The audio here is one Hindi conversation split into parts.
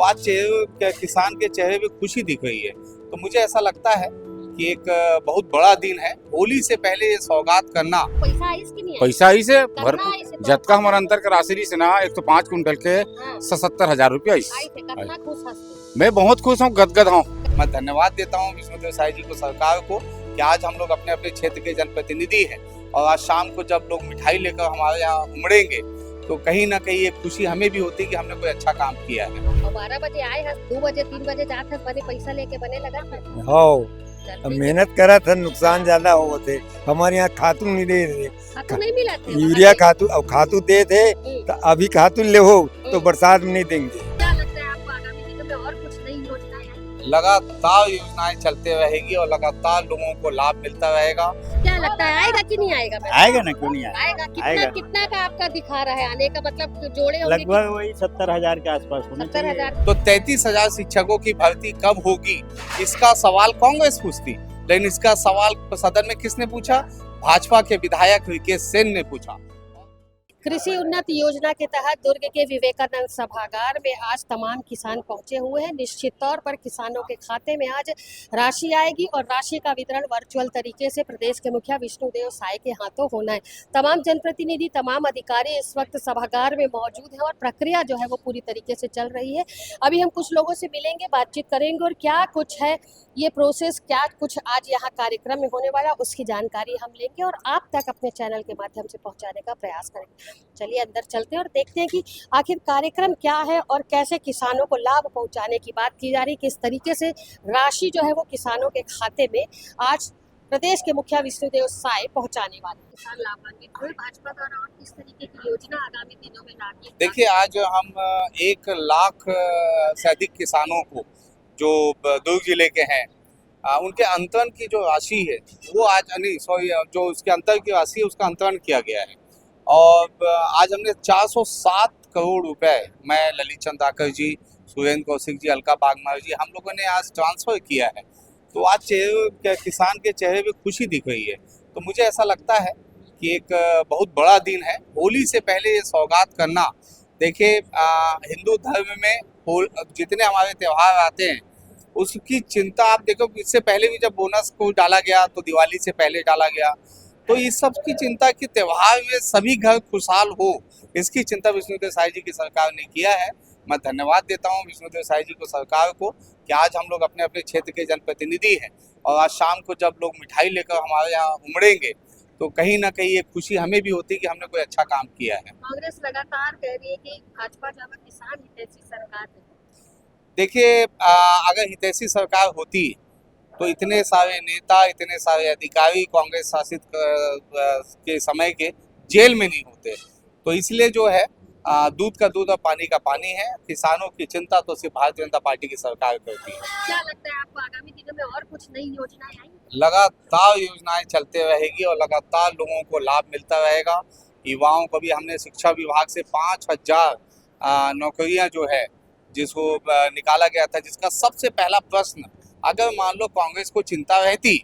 आज किसान के चेहरे पे खुशी दिख रही है। तो मुझे ऐसा लगता है कि एक बहुत बड़ा दिन है। होली से पहले ये सौगात करना पैसा आई इसकी नहीं आई? पैसा ही से करना भरपूर आई से तो जतका हमारा अंतर का राशि से ना 105 कुंटल के हाँ, 77,000 रुपया आई थे करना खुश हंसते। मैं बहुत खुश हूँ, गदगद हूँ। मैं धन्यवाद देता हूँ विष्णुदेव साई जी को, सरकार को, कि आज हम लोग अपने अपने क्षेत्र के जनप्रतिनिधि हैं और आज शाम को जब लोग मिठाई लेकर हमारे यहाँ उमड़ेंगे तो कहीं ना कहीं एक खुशी हमें भी होती है कि हमने कोई अच्छा काम किया है। और 12 बजे आए हैं, 2 बजे 3 बजे जाते हैं, बने पैसा लेके बने लगा था। हाँ, अब मेहनत करा था, नुकसान ज्यादा हो थे। हमारे यहाँ खातू नहीं दे रहे, खातू नहीं मिला थे यूरिया खातू, अब खातू दे थे तो अभी खातू ले हो तो बरसात में नहीं देंगे। क्या लगता है आपको आगामी दिनों में और कुछ नई योजनाएं आएंगी? लगातार योजनाएं चलते रहेगी और लगातार लोगों को लाभ मिलता रहेगा। क्या लगता है आएगा कि नहीं आएगा? आएगा ना, क्यों नहीं आएगा। कितना आएगा। कितना का आपका दिखा रहा है आने का, मतलब जोड़े होंगे? लगभग वही 70,000 के आसपास होना चाहिए। 70,000। तो 33,000 शिक्षकों की भर्ती कब होगी, इसका सवाल कांग्रेस पूछती, लेकिन इसका सवाल सदन में किसने पूछा? भाजपा के विधायक विकेश सेन ने पूछा। कृषि उन्नत योजना के तहत दुर्ग के विवेकानंद सभागार में आज तमाम किसान पहुंचे हुए हैं। निश्चित तौर पर किसानों के खाते में आज राशि आएगी और राशि का वितरण वर्चुअल तरीके से प्रदेश के मुखिया विष्णुदेव साई के हाथों होना है। तमाम जनप्रतिनिधि, तमाम अधिकारी इस वक्त सभागार में मौजूद हैं और प्रक्रिया जो है वो पूरी तरीके से चल रही है। अभी हम कुछ लोगों से मिलेंगे, बातचीत करेंगे और क्या कुछ है ये प्रोसेस, क्या कुछ आज यहाँ कार्यक्रम में होने वाला, उसकी जानकारी हम लेंगे और आप तक अपने चैनल के माध्यम से पहुँचाने का प्रयास करेंगे। चलिए अंदर चलते हैं और देखते हैं कि आखिर कार्यक्रम क्या है और कैसे किसानों को लाभ पहुंचाने की बात की जा रही, किस तरीके से राशि जो है वो किसानों के खाते में आज प्रदेश के मुखिया विष्णुदेव साई पहुंचाने वाले। किसान लाभान्वित हुए, भाजपा द्वारा और किस तरीके की योजना आगामी दिनों में लागी? देखिए, आज हम 1 लाख से अधिक किसानों को जो दुर्ग जिले के हैं उनके अंतरण की जो राशि है वो आज जो उसके अंतर की राशि है उसका अंतरण किया गया है और आज हमने 407 करोड़ रुपए, मैं ललित चंद्राकर जी, सुरेंद्र कौशिक जी, अलका बागमार जी, हम लोगों ने आज ट्रांसफर किया है। तो आज किसान के चेहरे पे खुशी दिख रही है। तो मुझे ऐसा लगता है कि एक बहुत बड़ा दिन है। होली से पहले ये सौगात करना, देखिए हिंदू धर्म में जितने हमारे त्यौहार आते हैं उसकी चिंता आप देखो, इससे पहले भी जब बोनस को डाला गया तो दिवाली से पहले डाला गया, तो इस सब की चिंता कि त्योहार में सभी घर खुशहाल हो, इसकी चिंता विष्णुदेव साई जी की सरकार ने किया है। मैं धन्यवाद देता हूं विष्णुदेव साई जी को, सरकार को, कि आज हम लोग अपने अपने क्षेत्र के जनप्रतिनिधि हैं और आज शाम को जब लोग मिठाई लेकर हमारे यहाँ उमड़ेंगे तो कहीं ना कहीं एक खुशी हमें भी होती है कि हमने कोई अच्छा काम किया है। कांग्रेस लगातार कह रही है कि भाजपा ज्यादा किसान हितैषी सरकार है। देखिए, अगर हितैषी सरकार होती तो इतने सारे नेता, इतने सारे अधिकारी कांग्रेस शासित के समय के जेल में नहीं होते। तो इसलिए जो है दूध का दूध और पानी का पानी है। किसानों की चिंता तो सिर्फ भारतीय जनता पार्टी की सरकार करती है। क्या लगता है आपको आगामी दिनों में और कुछ नई योजनाएं आएंगी? लगातार योजनाएं चलते रहेगी और लगातार लोगों को लाभ मिलता रहेगा। युवाओं को भी हमने शिक्षा विभाग से 5,000 नौकरियां जो है जिसको निकाला गया था, जिसका सबसे पहला प्रश्न, अगर मान लो कांग्रेस को चिंता रहती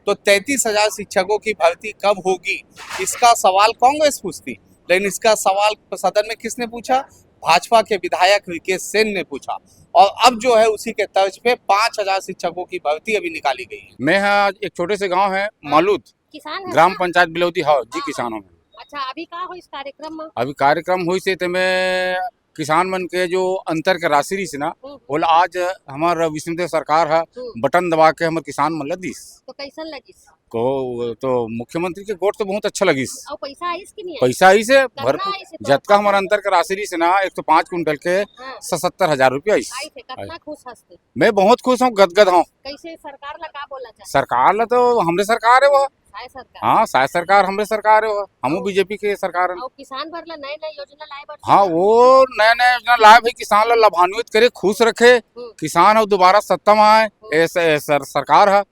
तो 33,000 शिक्षकों की भर्ती कब होगी, इसका सवाल कांग्रेस पूछती, लेकिन इसका सवाल सदन में किसने पूछा? भाजपा के विधायक विकेश सेन ने पूछा और अब जो है उसी के तर्ज पे 5,000 शिक्षकों की भर्ती अभी निकाली गई है। मैं यहाँ एक छोटे से गांव है मालूद, किसान है ग्राम क्या? पंचायत बिलौती हाउ जी किसानों में। अच्छा, अभी कहाँ हो इस कार्यक्रम में? अभी कार्यक्रम हुई से मैं किसान मन के जो अंतर के राशि रही ना बोला आज हमारा विष्णुदेव सरकार है बटन दबा के हमारे किसान मन ला दीस तो कैसन लगी? को तो मुख्यमंत्री के गोट तो बहुत अच्छा लगिस। और पैसा आई कि नहीं आई? पैसा ही से करना भरपूर आई से तो जतका हमारा अंतर का राशि रही ना 105 कुंटल के हाँ, 77,000 रुपया आई थे करना खुश हंसते। मैं बहुत खुश हूँ, गदगद हूँ। कैसे सरकार ला का बोला जाए? सरकार ला तो हमरे सरकार है वो, हाय सरकार। हाँ शायद सरकार हमरे सरकार है वो, हम बीजेपी के सरकार है। और किसान भर ला नए नए योजना लाए बर? हाँ, वो नया नया योजना लाए भाई, किसान ला लाभान्वित करे, खुश रखे, किसान अब दोबारा सत्ता में आए, ऐसे सरकार है,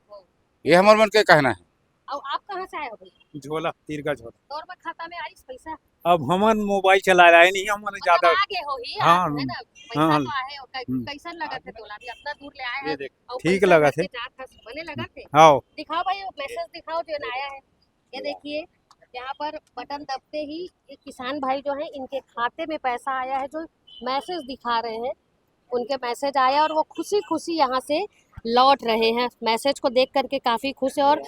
ये हमारे मन के कहना है। और आप कहाँ से आए हो भाई? झोला, तीर का झोला। और में खाता में आई पैसा? अब हमन मोबाइल चला रहा है नहीं, हमन ज्यादा। आगे हो ही हाँ, है ना, पैसा हाँ, तो आए हो। कैसन लगा थे तोला? अभी इतना दूर ले आए हैं और ठीक पैसा लगा भर थे। के जात हस, बने लगा थे। हाँ, दिखाओ भाई, मैसेज दिखाओ जो आया है। ये देखिए, यहाँ पर बटन दबते ही एक किसान भाई जो है इनके खाते में पैसा आया है, जो मैसेज दिखा रहे हैं उनके मैसेज आया और वो खुशी खुशी यहाँ से लौट रहे हैं। मैसेज को देख करके काफी खुश है और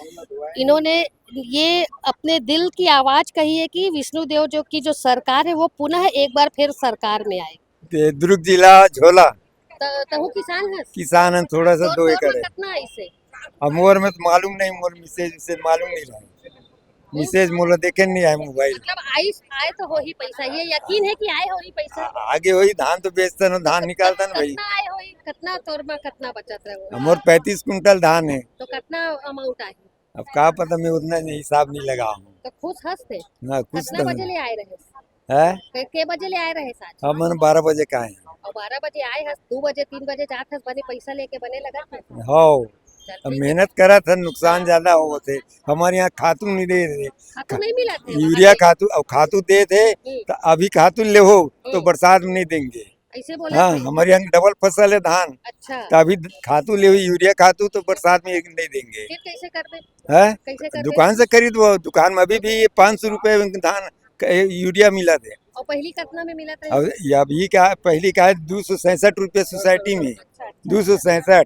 इन्होंने ये अपने दिल की आवाज कही है कि विष्णुदेव जो की जो सरकार है वो पुनः एक बार फिर सरकार में आए। ते दुर्ग जिला झोला तहु किसान है, किसान है, थोड़ा सा 2 एकड़ है। कितना है इसे? अब मोर में तो मालूम नहीं, मोर मिसेज से मालूम नहीं रहा, मिसेज मोला देखे नहीं आए मोबाइल। मतलब आए तो हो ही पैसा, ये यकीन है कि आए हो ही पैसा? आगे वही धान तो बेचता ना, धान निकालता ना भाई। कितना आए हो ही, कितना तौर में कितना बचत रहे? मोर 35 कुंटल धान है। तो कितना अमाउंट आए? अब का पता, मैं उतना नहीं हिसाब नहीं लगा हूँ तो खुश हंसते ना, कुछ कितना तो बजे ले आए रहे? है। के बजे ले आए रहे साज? अब मैंने 12 बजे का है। और 12 बजे आए हस, 2 बजे 3 बजे जात हस, बने पैसा लेके बने लगा था। हो चल अब ठीक है। मेहनत करा था, नुकसान ज्यादा हो थे। हमारे यहाँ खातू नहीं दे रहे, खातू नहीं मिला था यूरिया खातू, अब खातू दे थे तो अभी खातू ले हो तो बरसात में नहीं देंगे। ऐसे बोला हाँ, थे? हमारे यहाँ डबल फसल है धान, अच्छा, तो अभी खातू ले हो, यूरिया खातू तो बरसात में नहीं देंगे। फिर कैसे कर दे? है कैसे कर दे? दुकान से खरीद, वो दुकान में अभी भी 500 रुपए धान यूरिया मिला थे। और पहली कितना में मिला था? अब अभी का पहली का है 267 रुपये सोसाइटी में, अच्छा, 267।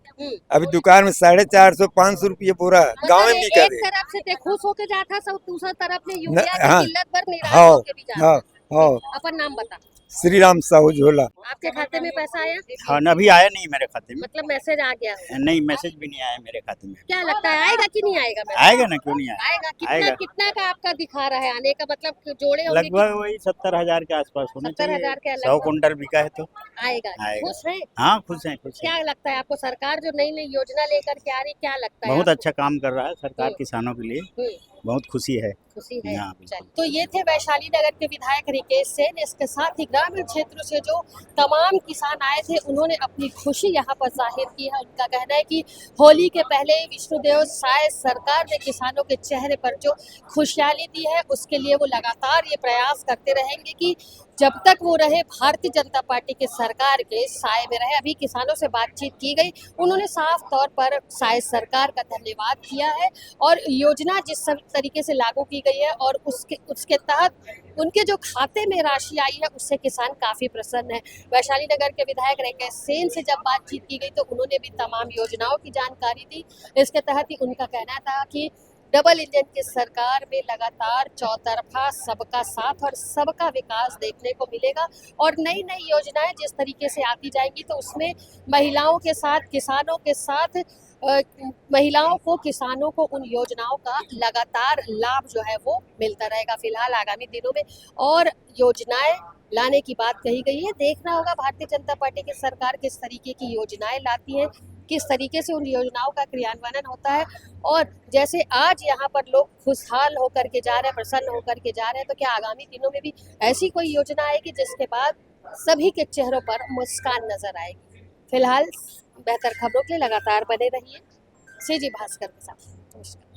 अभी दुकान में 450 500 रुपये पूरा गाँव में बिका एक दे। तरफ से ते खुश होके जाता सब, दूसरा तरफ में न- यूरिया की हाँ, किल्लत पर निराश हाँ होके भी जाता। हाँ हाँ। अपन नाम बता। श्री राम साहू झोला। आपके खाते में पैसा आया? हाँ, अभी आया नहीं मेरे खाते में। मतलब मैसेज आ गया? नहीं, मैसेज भी नहीं आया मेरे खाते में। क्या लगता है आएगा कि नहीं आएगा मैसेज? आएगा ना, क्यों नहीं आएगा? आएगा। कितना आएगा। कितना का आपका दिखा रहा है आने का, मतलब कि जोड़े होंगे कि लगभग वही 70,000 के आसपास होना 70,000 के चाहिए। लगभग। 100 कुंटल बिका है तो आएगा? आएगा। खुश है? हाँ, खुश हैं, खुश हैं। क्या लगता है आपको, सरकार जो नई नई योजना लेकर के आ रही, क्या लगता है बहुत आपको? अच्छा काम कर रहा है सरकार हम्म। किसानों के लिए, हम्म, बहुत खुशी है। खुशी है। हाँ, बिल्कुल। चल, तो ये थे वैशाली नगर के विधायक रिकेश सेन। इसके साथ ही ग्रामीण क्षेत्रों से जो तमाम किसान आए थे उन्होंने अपनी खुशी यहाँ पर जाहिर की है। उनका कहना है कि होली के पहले ही विष्णुदेव साय सरकार ने किसानों के चेहरे पर जो खुशहाली दी है उसके लिए वो लगातार ये प्रयास करते रहेंगे कि जब तक वो रहे भारतीय जनता पार्टी के सरकार के साय में रहे। अभी किसानों से बातचीत की गई, उन्होंने साफ तौर पर साय सरकार का धन्यवाद किया है और योजना जिस तरीके से लागू की गई है और उसके तहत उनके जो खाते में राशि आई है उससे किसान काफी प्रसन्न है। वैशाली नगर के विधायक रिकेश सेन से जब बातचीत की गई तो उन्होंने भी तमाम योजनाओं की जानकारी दी। इसके तहत ही उनका कहना था कि डबल इंजन की सरकार में लगातार चौतरफा सबका साथ और सबका विकास देखने को मिलेगा और नई नई योजनाएं जिस तरीके से आती जाएंगी तो उसमें महिलाओं के साथ, किसानों के साथ, महिलाओं को, किसानों को उन योजनाओं का लगातार लाभ जो है वो मिलता रहेगा। फिलहाल आगामी दिनों में और योजनाएं लाने की बात कही गई है। देखना होगा भारतीय जनता पार्टी की सरकार किस तरीके की योजनाएं लाती है, किस तरीके से उन योजनाओं का क्रियान्वयन होता है। और जैसे आज यहाँ पर लोग खुशहाल होकर के जा रहे हैं, प्रसन्न होकर के जा रहे हैं, तो क्या आगामी दिनों में भी ऐसी कोई योजना आएगी जिसके बाद सभी के चेहरों पर मुस्कान नजर आएगी। फिलहाल बेहतर खबरों के लिए लगातार बने रहिए सीजी भास्कर के साथ। नमस्कार।